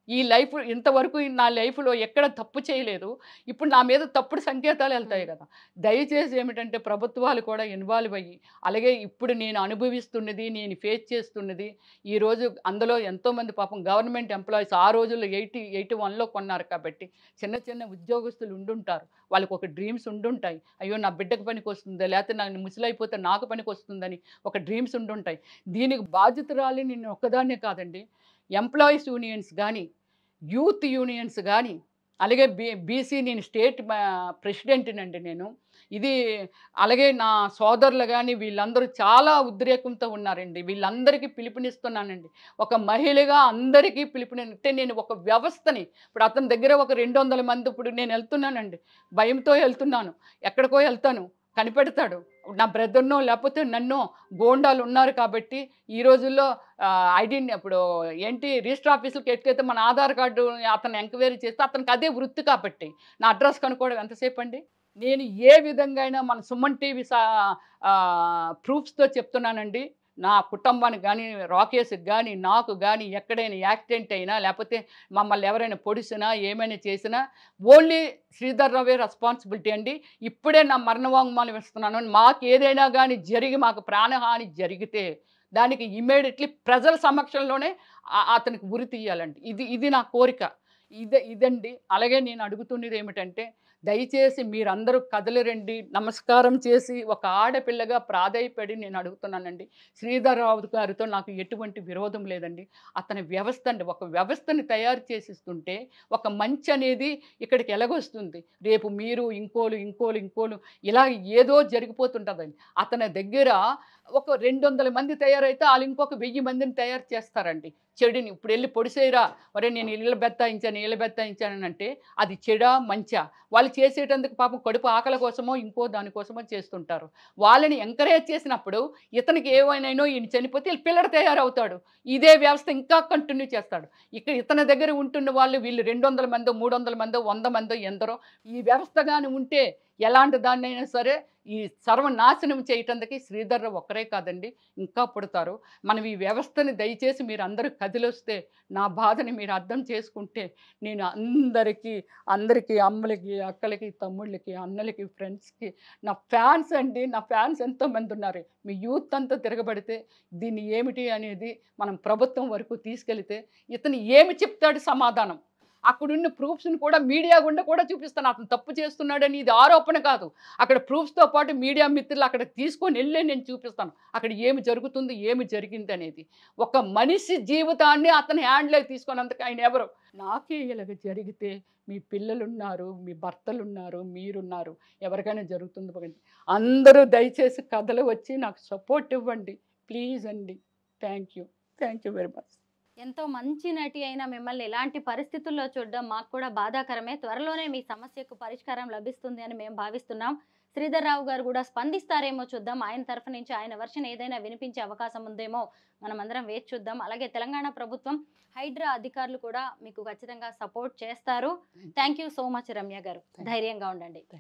ఈ లైఫ్ ఇంతవరకు నా లైఫ్‌లో ఎక్కడ తప్పు చేయలేదు. ఇప్పుడు నా మీద తప్పుడు సంకేతాలు వెళ్తాయి కదా! దయచేసి ఏమిటంటే ప్రభుత్వాలు కూడా ఇన్వాల్వ్ అయ్యి, అలాగే ఇప్పుడు నేను అనుభవిస్తున్నది, నేను ఫేస్ చేస్తున్నది, ఈరోజు అందులో ఎంతోమంది పాపం గవర్నమెంట్ ఎంప్లాయీస్ ఆ రోజుల్లో 81లో కొన్నారు కాబట్టి చిన్న చిన్న ఉద్యోగస్తులు ఉండుంటారు. వాళ్ళకి ఒక డ్రీమ్స్ ఉండుంటాయి. అయ్యో! నా బిడ్డకు పనికొస్తుందా? లేకపోతే నేను ముసలైపోతే నాకు పనికొస్తుందని ఒక డ్రీమ్స్ ఉండుంటాయి. దీనికి బాధ్యతురాలి నేను ఒక్కదాన్నే కాదండి. ఎంప్లాయీస్ యూనియన్స్ గానీ, యూత్ యూనియన్స్ గానీ, అలాగే బీసీ నేను స్టేట్ ప్రెసిడెంట్‌నండి నేను. అలాగే నా సోదరులు గానీ వీళ్ళందరూ చాలా ఉద్రేకంతో ఉన్నారండి. వీళ్ళందరికీ పిలుపునిస్తున్నానండి. ఒక మహిళగా అందరికీ అంటే నేను ఒక వ్యవస్థని ఇప్పుడు అతని దగ్గర ఒక 200 మంది ఇప్పుడు నేను వెళ్తున్నానండి. భయంతో వెళ్తున్నాను. ఎక్కడికో వెళ్తాను. కనిపెడతాడు. నా బ్రదర్‌నో లేకపోతే నన్నో గూండాలు ఉన్నారు కాబట్టి ఈ రోజుల్లో ఇప్పుడు రిజిస్టర్ ఆఫీసులకి ఎట్లయితే మన ఆధార్ కార్డు అతను ఎంక్వైరీ చేస్తే అతనికి అదే వృత్తి కాబట్టి నా అడ్రస్ కనుక్కోవడం ఎంతసేపు అండి? నేను ఏ విధంగా అయినా మన సుమన్ టీవీ ప్రూఫ్స్‌తో చెప్తున్నానండి. నా కుటుంబానికి గానీ, రాకేష్‌కి గానీ, నాకు గానీ ఎక్కడైనా యాక్సిడెంట్ అయినా లేకపోతే మమ్మల్ని ఎవరైనా పొడిసినా, ఏమైనా చేసినా ఓన్లీ శ్రీధర్‌రావే రెస్పాన్సిబిలిటీ అండి. ఇప్పుడే నా మరణ వాంగ్మూలం ఇస్తున్నాను. మాకేదైనా గానీ మాకు ప్రాణహాని జరిగితే దానికి ఇమ్మీడియట్‌లీ ప్రజల సమక్షంలోనే అతనికి ఉరి తీయాలండి. ఇది నా కోరిక. ఇదండి. అలాగే నేను అడుగుతున్నది ఏమిటంటే దయచేసి మీరందరూ కదలిరండి, నమస్కారం చేసి ఒక ఆడపిల్లగా ప్రాధేయపడి నేను అడుగుతున్నానండి. శ్రీధర్రావు గారితో నాకు ఎటువంటి విరోధం లేదండి. అతని వ్యవస్థ అండి, ఒక వ్యవస్థని తయారు చేసిస్తుంటే ఒక మంచి అనేది ఇక్కడికి ఎలాగొస్తుంది? రేపు మీరు ఇంకోలు ఇలా ఏదో జరిగిపోతుంటుందండి. అతని దగ్గర ఒక 200 మంది తయారైతే వాళ్ళు ఇంకొక 1000 మందిని తయారు చేస్తారండి. చెడుని ఇప్పుడు వెళ్ళి పొడిసేయరా, ఒరే నేను ఇళ్ళ బెత్తాయించాను అంటే అది చెడా మంచా? వాళ్ళు చేసేటందుకు పాపం కడుపు ఆకలి కోసమో ఇంకో దానికోసమో చేస్తుంటారు. వాళ్ళని ఎంకరేజ్ చేసినప్పుడు ఇతనికి ఏమైనానో ఈయన చనిపోతే వీళ్ళు పిల్లడు తయారవుతాడు. ఇదే వ్యవస్థ ఇంకా కంటిన్యూ చేస్తాడు. ఇక్కడ ఇతని దగ్గర ఉంటున్న వాళ్ళు వీళ్ళు 200 మందో 300 మందో 100 మందో ఎందరో ఈ వ్యవస్థ కానీ ఉంటే ఎలాంటి దాన్నైనా సరే ఈ సర్వనాశనం చేయటానికి శ్రీధర్రావు ఒక్కరే కాదండి, ఇంకా పుడతారు. మనం ఈ వ్యవస్థని దయచేసి మీరు అందరూ కదిలొస్తే నా బాధని మీరు అర్థం చేసుకుంటే నేను అందరికీ అమ్మలకి, అక్కలకి, తమ్ముళ్ళకి, అన్నలకి, ఫ్రెండ్స్కి, నా ఫ్యాన్స్ అండి, నా ఫ్యాన్స్ ఎంతోమంది ఉన్నారు. మీ యూత్ అంతా తిరగబడితే దీన్ని ఏమిటి అనేది మనం ప్రభుత్వం వరకు తీసుకెళితే ఇతను ఏమి చెప్తాడు సమాధానం? అక్కడున్న ప్రూఫ్స్ని కూడా మీడియా గుండా కూడా చూపిస్తాను. అతను తప్పు చేస్తున్నాడని ఇది ఆరోపణ కాదు. అక్కడ ప్రూఫ్స్తో పాటు మీడియా మిత్రులు అక్కడ తీసుకొని వెళ్ళే నేను చూపిస్తాను అక్కడ ఏమి జరుగుతుంది, ఏమి జరిగింది అనేది. ఒక మనిషి జీవితాన్ని అతని హ్యాండ్లోకి తీసుకున్నందుకు ఆయన ఎవరు? నాకే ఇలాగ జరిగితే మీ పిల్లలున్నారు, మీ భర్తలున్నారు, మీరున్నారు, ఎవరికైనా జరుగుతుంది. అందరూ దయచేసి కథలు వచ్చి నాకు సపోర్ట్ ఇవ్వండి ప్లీజ్ అండి. Thank you very much. ఎంతో మంచి నటి అయిన మిమ్మల్ని ఇలాంటి పరిస్థితుల్లో చూడడం మాకు కూడా బాధాకరమే. త్వరలోనే మీ సమస్యకు పరిష్కారం లభిస్తుంది అని మేము భావిస్తున్నాం. శ్రీధర్రావు గారు కూడా స్పందిస్తారేమో చూద్దాం. ఆయన తరఫు నుంచి ఆయన వర్షన్ ఏదైనా వినిపించే అవకాశం ఉందేమో మనం అందరం వేచి చూద్దాం. అలాగే తెలంగాణ ప్రభుత్వం, హైడ్రా అధికారులు కూడా మీకు ఖచ్చితంగా సపోర్ట్ చేస్తారు. Thank you so much Ramya గారు. ధైర్యంగా ఉండండి.